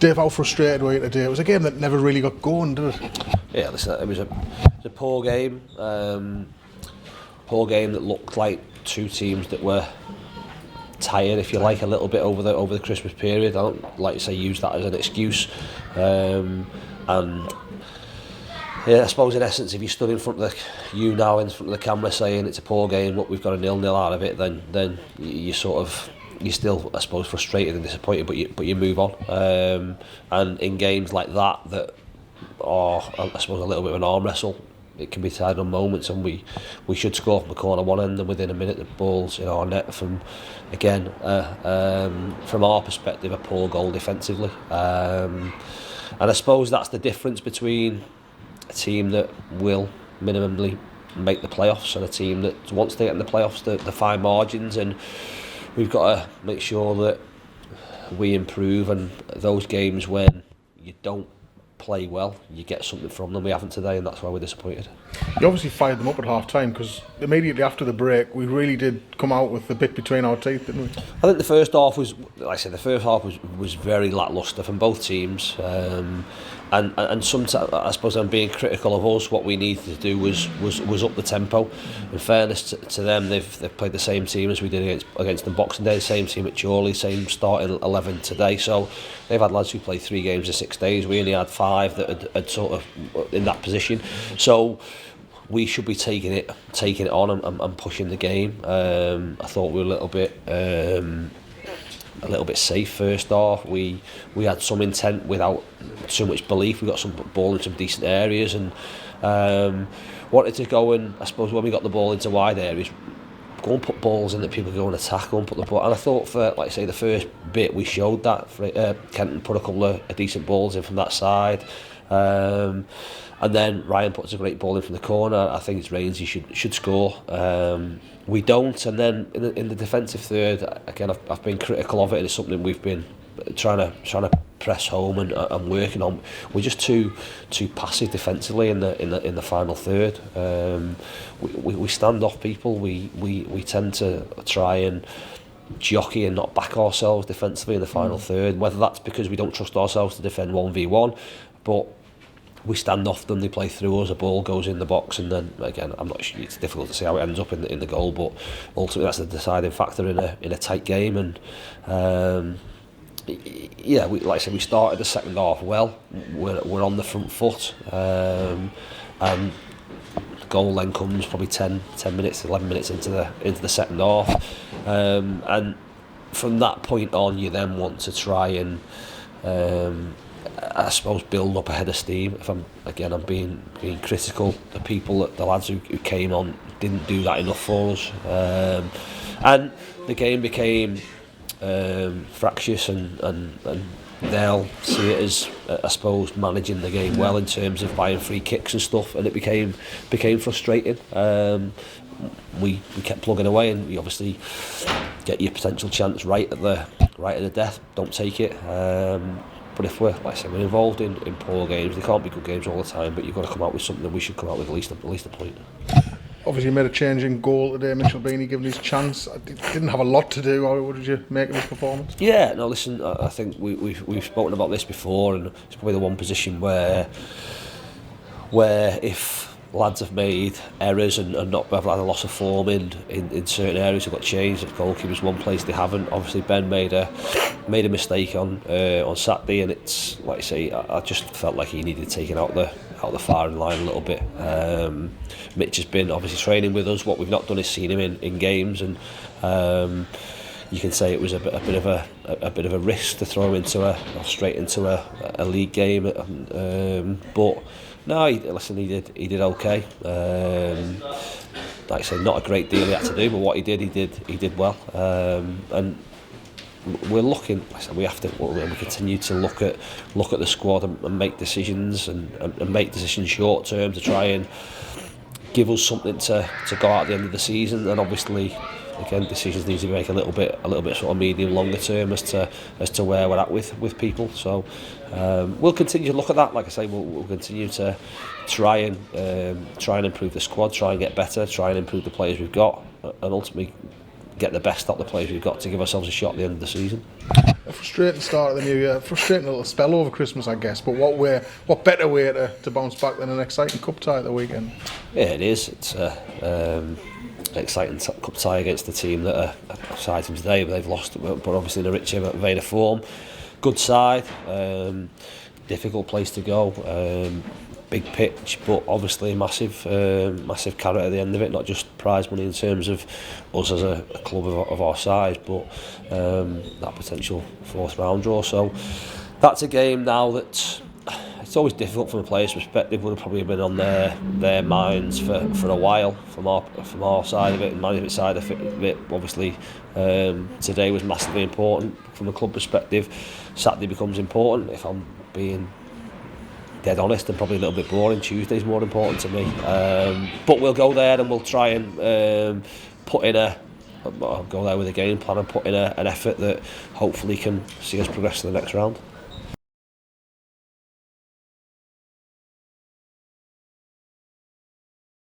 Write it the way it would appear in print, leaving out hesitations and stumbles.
Dave, how frustrated were you today? It was a game that never really got going, did it? Yeah, listen, it was a poor game. Poor game that looked like two teams that were tired, if you like, a little bit over the Christmas period. I don't like to say use that as an excuse. And yeah, I suppose in essence, if you stood in front of in front of the camera saying it's a poor game, look, we've got a 0-0 out of it, then you're still, I suppose, frustrated and disappointed, but you move on. And in games like that are, I suppose, a little bit of an arm wrestle, it can be decided on moments, and we should score from the corner one end, and within a minute the ball's in our net from our perspective, a poor goal defensively. And I suppose that's the difference between a team that will minimally make the playoffs and a team that wants to get in the playoffs, the fine margins, and we've got to make sure that we improve, and those games when you don't play well, you get something from them. We haven't today, and that's why we're disappointed. You obviously fired them up at half time, because immediately after the break we really did come out with the bit between our teeth, didn't we? I think the first half was, like I said, was very lacklustre from both teams, and sometimes I suppose I'm being critical of us. What we needed to do was up the tempo. In fairness to them, they've played the same team as we did against them Boxing Day, same team at Chorley, same starting 11 today, so they've had lads who played 3 games in 6 days. We only had 5 that had sort of in that position, so we should be taking it on and pushing the game. I thought we were a little bit safe first half. We had some intent without too much belief. We got some ball in some decent areas, and wanted to go, and I suppose when we got the ball into wide areas, go and put balls in that people go and attack, go and put the ball. And I thought for, like I say, the first bit we showed that. Kenton put a couple of decent balls in from that side. And then Ryan puts a great ball in from the corner. I think it's Rains, he should score. We don't, and then in the defensive third, again, I've been critical of it, and it's something we've been trying to press home and working on. We're just too passive defensively in the final third. We stand off people. We tend to try and jockey and not back ourselves defensively in the final third. Whether that's because we don't trust ourselves to defend 1v1, but we stand off them, they play through us, a ball goes in the box, and then again, I'm not sure, it's difficult to see how it ends up in the goal, but ultimately that's the deciding factor in a tight game. And yeah, like I said, we started the second half well. We're on the front foot, and the goal then comes probably 10 minutes, 11 minutes into the second half, and from that point on, you then want to try and I suppose build up a head of steam. If I'm being critical, the lads who came on didn't do that enough for us, and the game became fractious, and they'll see it as, I suppose, managing the game well in terms of buying free kicks and stuff, and it became frustrating. We kept plugging away, and you obviously get your potential chance right at the death, don't take it. But if we're involved in poor games, they can't be good games all the time, but you've got to come out with something. We should come out with at least a point. Obviously, you made a change in goal today. Mitchell Beanie given his chance. Didn't have a lot to do. What did you make of his performance? Yeah, no, listen, I think we've spoken about this before, and it's probably the one position where if lads have made errors and not have had a loss of form in certain areas, have got changed. If goalkeeper's one place they haven't. Obviously, Ben made a mistake on Saturday, and it's like I say, I just felt like he needed taking out the firing line a little bit. Mitch has been obviously training with us. What we've not done is seen him in games, and you can say it was a bit of a risk to throw him straight into a league game, but. No, he did okay. Like I say, not a great deal he had to do, but what he did well. And we're looking. Like I said, we continue to look at the squad and make decisions and make decisions short term to try and give us something to go out at the end of the season. And obviously, again, decisions need to be made a little bit sort of medium longer term as to where we're at with people. So we'll continue to look at that. Like I say, we'll continue to try and improve the squad, try and get better, try and improve the players we've got, and ultimately get the best out of the players we've got to give ourselves a shot at the end of the season. A frustrating start of the new year, a frustrating little spell over Christmas, I guess. But what better way to bounce back than an exciting cup tie at the weekend? Yeah, it is. It's an exciting cup tie against the team that are exciting today. They've lost, but obviously in a richer vein of form. Good side, difficult place to go. Big pitch, but obviously massive carrot at the end of it. Not just prize money in terms of us as a club of our size, but that potential fourth round draw. So that's a game now that it's always difficult from a player's perspective. Would have probably been on their minds for a while from our side of it and management side of it. Obviously, today was massively important from a club perspective. Saturday becomes important. If I'm being dead honest and probably a little bit boring, Tuesday's more important to me. But we'll go there and we'll try and I'll go there with a game plan and put in an effort that hopefully can see us progress to the next round.